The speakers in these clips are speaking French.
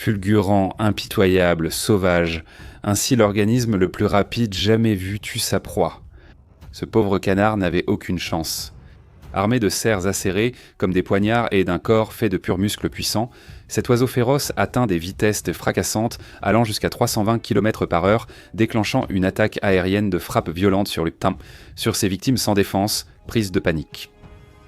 Fulgurant, impitoyable, sauvage, ainsi l'organisme le plus rapide jamais vu tue sa proie. Ce pauvre canard n'avait aucune chance. Armé de serres acérées, comme des poignards et d'un corps fait de purs muscles puissants, cet oiseau féroce atteint des vitesses fracassantes allant jusqu'à 320 km/h, déclenchant une attaque aérienne de frappe violente sur ses victimes sans défense, prises de panique.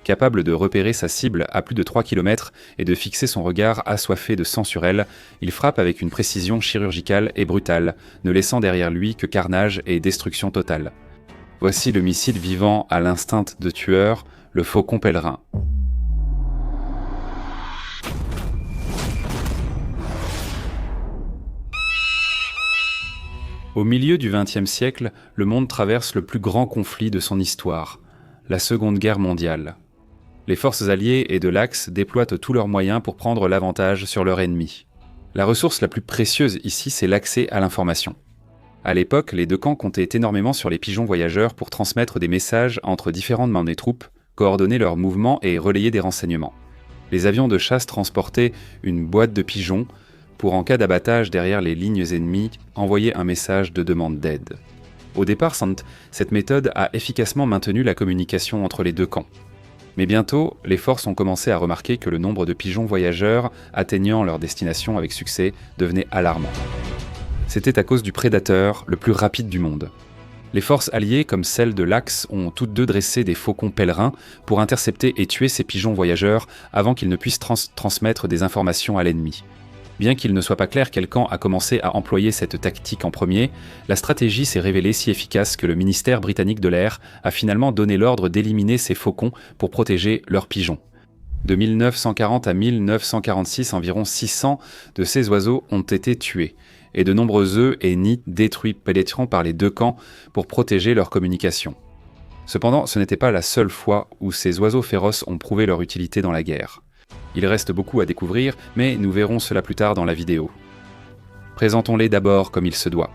Capable de repérer sa cible à plus de 3 km et de fixer son regard assoiffé de sang sur elle, il frappe avec une précision chirurgicale et brutale, ne laissant derrière lui que carnage et destruction totale. Voici le missile vivant à l'instinct de tueur, le faucon pèlerin. Au milieu du XXe siècle, le monde traverse le plus grand conflit de son histoire, la Seconde Guerre mondiale. Les forces alliées et de l'Axe déploient tous leurs moyens pour prendre l'avantage sur leur ennemi. La ressource la plus précieuse ici, c'est l'accès à l'information. À l'époque, les deux camps comptaient énormément sur les pigeons voyageurs pour transmettre des messages entre différentes mains des troupes, coordonner leurs mouvements et relayer des renseignements. Les avions de chasse transportaient une boîte de pigeons pour, en cas d'abattage derrière les lignes ennemies, envoyer un message de demande d'aide. Au départ, cette méthode a efficacement maintenu la communication entre les deux camps. Mais bientôt, les forces ont commencé à remarquer que le nombre de pigeons voyageurs atteignant leur destination avec succès devenait alarmant. C'était à cause du prédateur le plus rapide du monde. Les forces alliées, comme celles de l'Axe, ont toutes deux dressé des faucons pèlerins pour intercepter et tuer ces pigeons voyageurs avant qu'ils ne puissent transmettre des informations à l'ennemi. Bien qu'il ne soit pas clair quel camp a commencé à employer cette tactique en premier, la stratégie s'est révélée si efficace que le ministère britannique de l'air a finalement donné l'ordre d'éliminer ces faucons pour protéger leurs pigeons. De 1940 à 1946, environ 600 de ces oiseaux ont été tués, et de nombreux œufs et nids détruits pénétrant par les deux camps pour protéger leur communication. Cependant, ce n'était pas la seule fois où ces oiseaux féroces ont prouvé leur utilité dans la guerre. Il reste beaucoup à découvrir, mais nous verrons cela plus tard dans la vidéo. Présentons-les d'abord comme il se doit.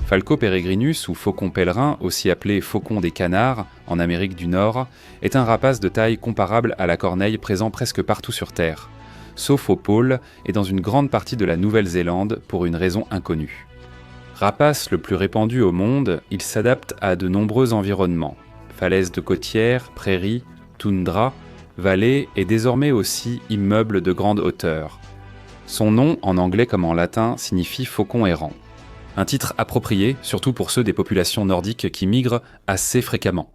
Falco peregrinus, ou faucon pèlerin, aussi appelé faucon des canards, en Amérique du Nord, est un rapace de taille comparable à la corneille présent presque partout sur Terre, sauf au pôle et dans une grande partie de la Nouvelle-Zélande pour une raison inconnue. Rapace le plus répandu au monde, il s'adapte à de nombreux environnements, falaises de côtières, prairies, toundra, vallées et désormais aussi immeubles de grande hauteur. Son nom, en anglais comme en latin, signifie faucon errant. Un titre approprié, surtout pour ceux des populations nordiques qui migrent assez fréquemment.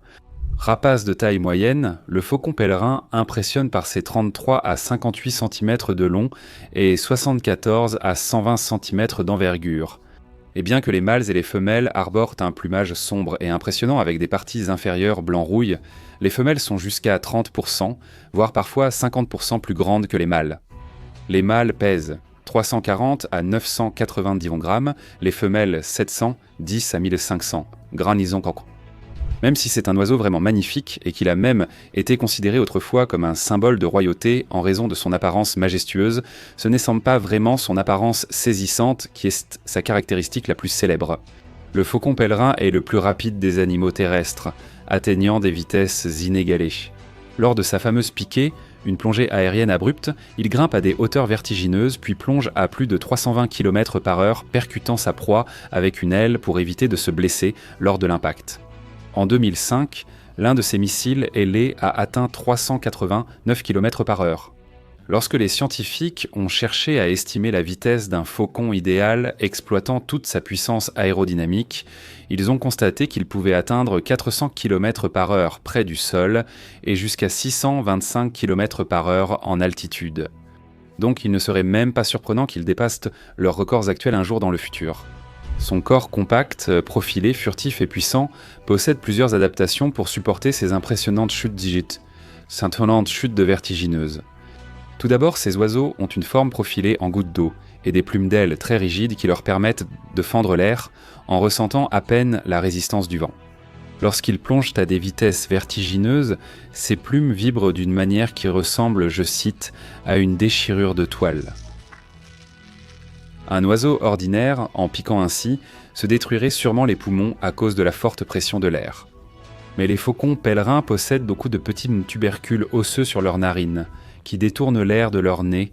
Rapace de taille moyenne, le faucon pèlerin impressionne par ses 33 à 58 cm de long et 74 à 120 cm d'envergure. Et bien que les mâles et les femelles arborent un plumage sombre et impressionnant avec des parties inférieures blanc-rouille, les femelles sont jusqu'à 30%, voire parfois 50% plus grandes que les mâles. Les mâles pèsent 340 à 990 grammes, les femelles 710 à 1500 granison. Même si c'est un oiseau vraiment magnifique et qu'il a même été considéré autrefois comme un symbole de royauté en raison de son apparence majestueuse, ce n'est sans pas vraiment son apparence saisissante qui est sa caractéristique la plus célèbre. Le faucon pèlerin est le plus rapide des animaux terrestres, atteignant des vitesses inégalées. Lors de sa fameuse piquée, une plongée aérienne abrupte, il grimpe à des hauteurs vertigineuses puis plonge à plus de 320 km/h, percutant sa proie avec une aile pour éviter de se blesser lors de l'impact. En 2005, l'un de ces missiles ailés a atteint 389 km/h. Lorsque les scientifiques ont cherché à estimer la vitesse d'un faucon idéal exploitant toute sa puissance aérodynamique, ils ont constaté qu'il pouvait atteindre 400 km/h près du sol et jusqu'à 625 km/h en altitude. Donc il ne serait même pas surprenant qu'ils dépassent leurs records actuels un jour dans le futur. Son corps compact, profilé, furtif et puissant possède plusieurs adaptations pour supporter ces impressionnantes chutes de vertigineuses. Tout d'abord, ces oiseaux ont une forme profilée en goutte d'eau et des plumes d'ailes très rigides qui leur permettent de fendre l'air en ressentant à peine la résistance du vent. Lorsqu'ils plongent à des vitesses vertigineuses, ces plumes vibrent d'une manière qui ressemble, je cite, à une déchirure de toile. Un oiseau ordinaire, en piquant ainsi, se détruirait sûrement les poumons à cause de la forte pression de l'air. Mais les faucons pèlerins possèdent beaucoup de petits tubercules osseux sur leurs narines, qui détournent l'air de leur nez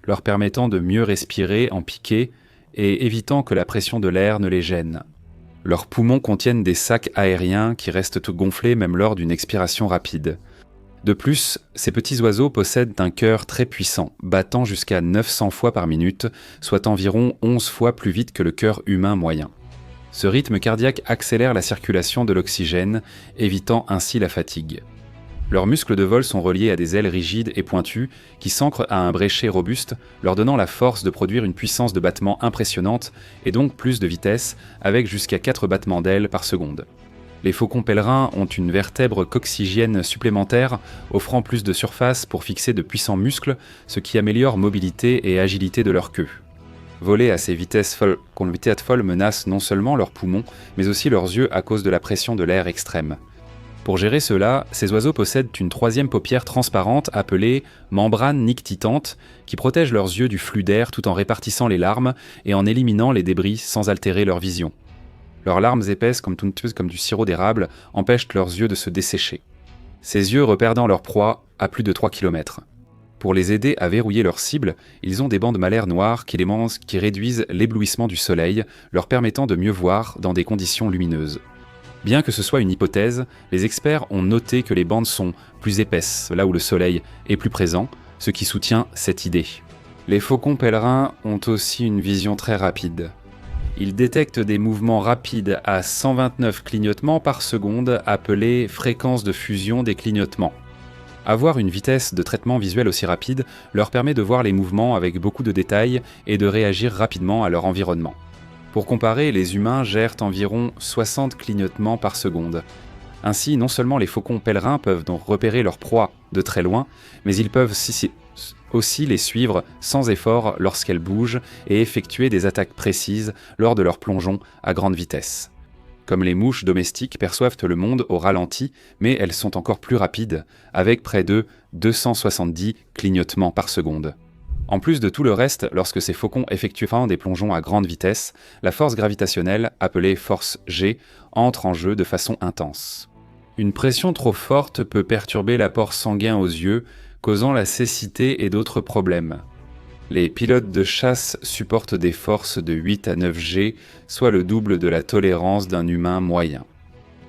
leur permettant de mieux respirer en piqué et évitant que la pression de l'air ne les gêne. Leurs poumons contiennent des sacs aériens qui restent gonflés même lors d'une expiration rapide. De plus, ces petits oiseaux possèdent un cœur très puissant, battant jusqu'à 900 fois par minute, soit environ 11 fois plus vite que le cœur humain moyen. Ce rythme cardiaque accélère la circulation de l'oxygène, évitant ainsi la fatigue. Leurs muscles de vol sont reliés à des ailes rigides et pointues qui s'ancrent à un bréchet robuste, leur donnant la force de produire une puissance de battement impressionnante et donc plus de vitesse, avec jusqu'à 4 battements d'ailes par seconde. Les faucons pèlerins ont une vertèbre coccygienne supplémentaire, offrant plus de surface pour fixer de puissants muscles, ce qui améliore mobilité et agilité de leur queue. Voler à ces vitesses folles menace non seulement leurs poumons, mais aussi leurs yeux à cause de la pression de l'air extrême. Pour gérer cela, ces oiseaux possèdent une troisième paupière transparente appelée membrane nictitante qui protège leurs yeux du flux d'air tout en répartissant les larmes et en éliminant les débris sans altérer leur vision. Leurs larmes épaisses comme du sirop d'érable empêchent leurs yeux de se dessécher. Ces yeux reperdant leur proie à plus de 3 km. Pour les aider à verrouiller leur cible, ils ont des bandes malaires noires qui réduisent l'éblouissement du soleil, leur permettant de mieux voir dans des conditions lumineuses. Bien que ce soit une hypothèse, les experts ont noté que les bandes sont plus épaisses, là où le soleil est plus présent, ce qui soutient cette idée. Les faucons pèlerins ont aussi une vision très rapide. Ils détectent des mouvements rapides à 129 clignotements par seconde, appelés fréquence de fusion des clignotements. Avoir une vitesse de traitement visuel aussi rapide leur permet de voir les mouvements avec beaucoup de détails et de réagir rapidement à leur environnement. Pour comparer, les humains gèrent environ 60 clignotements par seconde. Ainsi, non seulement les faucons pèlerins peuvent donc repérer leur proie de très loin, mais ils peuvent aussi les suivre sans effort lorsqu'elles bougent et effectuer des attaques précises lors de leur plongeon à grande vitesse. Comme les mouches domestiques perçoivent le monde au ralenti, mais elles sont encore plus rapides, avec près de 270 clignotements par seconde. En plus de tout le reste, lorsque ces faucons effectuent des plongeons à grande vitesse, la force gravitationnelle, appelée force G, entre en jeu de façon intense. Une pression trop forte peut perturber l'apport sanguin aux yeux, causant la cécité et d'autres problèmes. Les pilotes de chasse supportent des forces de 8 à 9 G, soit le double de la tolérance d'un humain moyen.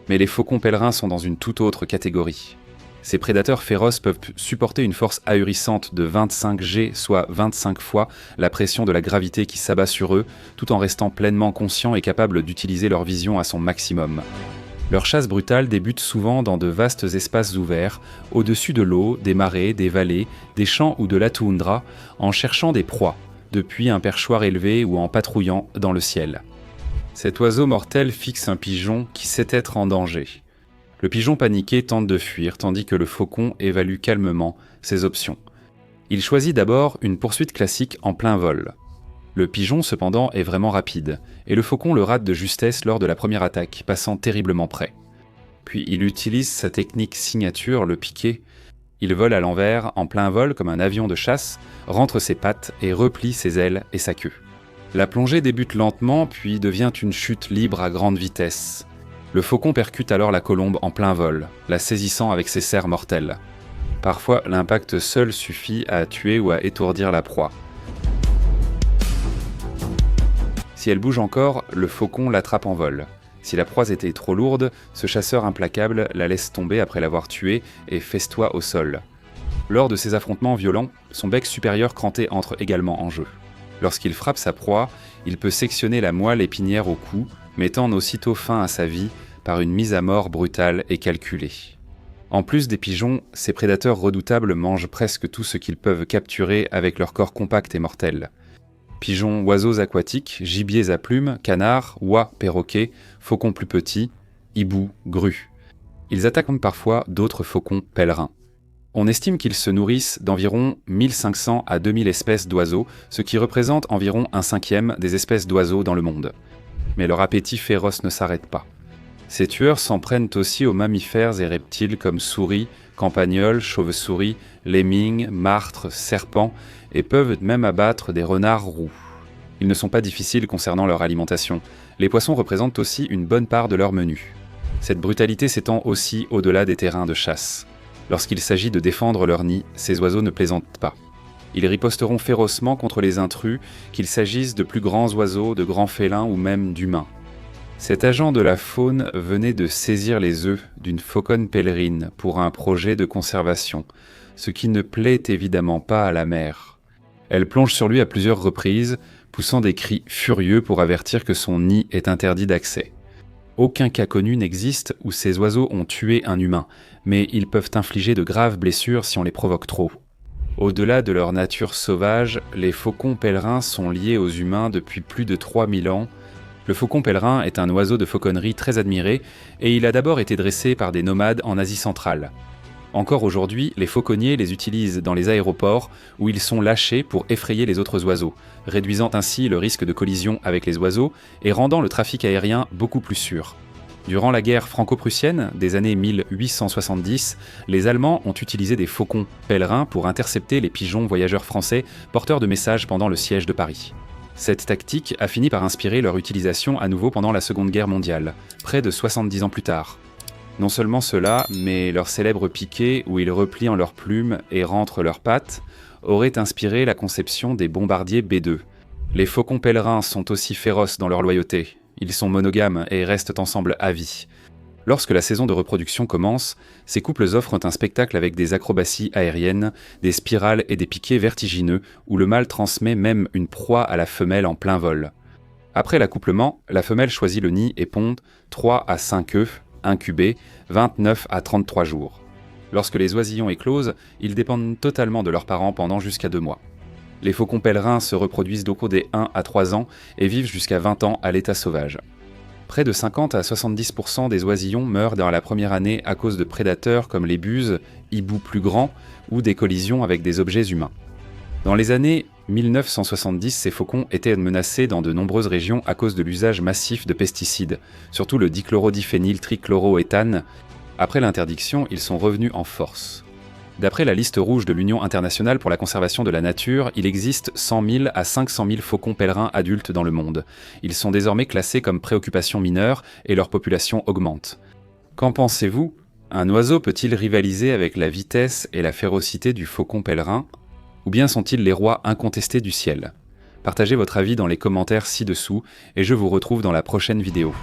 Mais les faucons pèlerins sont dans une toute autre catégorie. Ces prédateurs féroces peuvent supporter une force ahurissante de 25 G, soit 25 fois la pression de la gravité qui s'abat sur eux, tout en restant pleinement conscients et capables d'utiliser leur vision à son maximum. Leur chasse brutale débute souvent dans de vastes espaces ouverts, au-dessus de l'eau, des marais, des vallées, des champs ou de la toundra, en cherchant des proies, depuis un perchoir élevé ou en patrouillant dans le ciel. Cet oiseau mortel fixe un pigeon qui sait être en danger. Le pigeon paniqué tente de fuir, tandis que le faucon évalue calmement ses options. Il choisit d'abord une poursuite classique en plein vol. Le pigeon, cependant, est vraiment rapide, et le faucon le rate de justesse lors de la première attaque, passant terriblement près. Puis il utilise sa technique signature, le piqué. Il vole à l'envers, en plein vol comme un avion de chasse, rentre ses pattes et replie ses ailes et sa queue. La plongée débute lentement, puis devient une chute libre à grande vitesse. Le faucon percute alors la colombe en plein vol, la saisissant avec ses serres mortelles. Parfois, l'impact seul suffit à tuer ou à étourdir la proie. Si elle bouge encore, le faucon l'attrape en vol. Si la proie était trop lourde, ce chasseur implacable la laisse tomber après l'avoir tuée et festoie au sol. Lors de ces affrontements violents, son bec supérieur cranté entre également en jeu. Lorsqu'il frappe sa proie, il peut sectionner la moelle épinière au cou, mettant aussitôt fin à sa vie par une mise à mort brutale et calculée. En plus des pigeons, ces prédateurs redoutables mangent presque tout ce qu'ils peuvent capturer avec leur corps compact et mortel. Pigeons, oiseaux aquatiques, gibiers à plumes, canards, oies, perroquets, faucons plus petits, hiboux, grues. Ils attaquent parfois d'autres faucons pèlerins. On estime qu'ils se nourrissent d'environ 1500 à 2000 espèces d'oiseaux, ce qui représente environ 1/5 des espèces d'oiseaux dans le monde. Mais leur appétit féroce ne s'arrête pas. Ces tueurs s'en prennent aussi aux mammifères et reptiles comme souris, campagnols, chauves-souris, lemmings, martres, serpents, et peuvent même abattre des renards roux. Ils ne sont pas difficiles concernant leur alimentation. Les poissons représentent aussi une bonne part de leur menu. Cette brutalité s'étend aussi au-delà des terrains de chasse. Lorsqu'il s'agit de défendre leur nid, ces oiseaux ne plaisantent pas. Ils riposteront férocement contre les intrus, qu'il s'agisse de plus grands oiseaux, de grands félins ou même d'humains. Cet agent de la faune venait de saisir les œufs d'une fauconne pèlerine pour un projet de conservation, ce qui ne plaît évidemment pas à la mère. Elle plonge sur lui à plusieurs reprises, poussant des cris furieux pour avertir que son nid est interdit d'accès. Aucun cas connu n'existe où ces oiseaux ont tué un humain, mais ils peuvent infliger de graves blessures si on les provoque trop. Au-delà de leur nature sauvage, les faucons pèlerins sont liés aux humains depuis plus de 3000 ans. Le faucon pèlerin est un oiseau de fauconnerie très admiré et il a d'abord été dressé par des nomades en Asie centrale. Encore aujourd'hui, les fauconniers les utilisent dans les aéroports où ils sont lâchés pour effrayer les autres oiseaux, réduisant ainsi le risque de collision avec les oiseaux et rendant le trafic aérien beaucoup plus sûr. Durant la guerre franco-prussienne des années 1870, les Allemands ont utilisé des faucons pèlerins pour intercepter les pigeons voyageurs français porteurs de messages pendant le siège de Paris. Cette tactique a fini par inspirer leur utilisation à nouveau pendant la Seconde Guerre mondiale, près de 70 ans plus tard. Non seulement cela, mais leur célèbre piqué où ils replient en leurs plumes et rentrent leurs pattes, aurait inspiré la conception des bombardiers B-2. Les faucons pèlerins sont aussi féroces dans leur loyauté. Ils sont monogames et restent ensemble à vie. Lorsque la saison de reproduction commence, ces couples offrent un spectacle avec des acrobaties aériennes, des spirales et des piquets vertigineux où le mâle transmet même une proie à la femelle en plein vol. Après l'accouplement, la femelle choisit le nid et pond 3 à 5 œufs, incubés, 29 à 33 jours. Lorsque les oisillons éclosent, ils dépendent totalement de leurs parents pendant jusqu'à 2 mois. Les faucons pèlerins se reproduisent au cours des 1 à 3 ans et vivent jusqu'à 20 ans à l'état sauvage. Près de 50 à 70% des oisillons meurent dans la première année à cause de prédateurs comme les buses, hiboux plus grands ou des collisions avec des objets humains. Dans les années 1970, ces faucons étaient menacés dans de nombreuses régions à cause de l'usage massif de pesticides, surtout le dichlorodiphényltrichloroéthane. Après l'interdiction, ils sont revenus en force. D'après la liste rouge de l'Union internationale pour la conservation de la nature, il existe 100 000 à 500 000 faucons pèlerins adultes dans le monde. Ils sont désormais classés comme préoccupation mineure et leur population augmente. Qu'en pensez-vous ? Un oiseau peut-il rivaliser avec la vitesse et la férocité du faucon pèlerin ? Ou bien sont-ils les rois incontestés du ciel ? Partagez votre avis dans les commentaires ci-dessous et je vous retrouve dans la prochaine vidéo.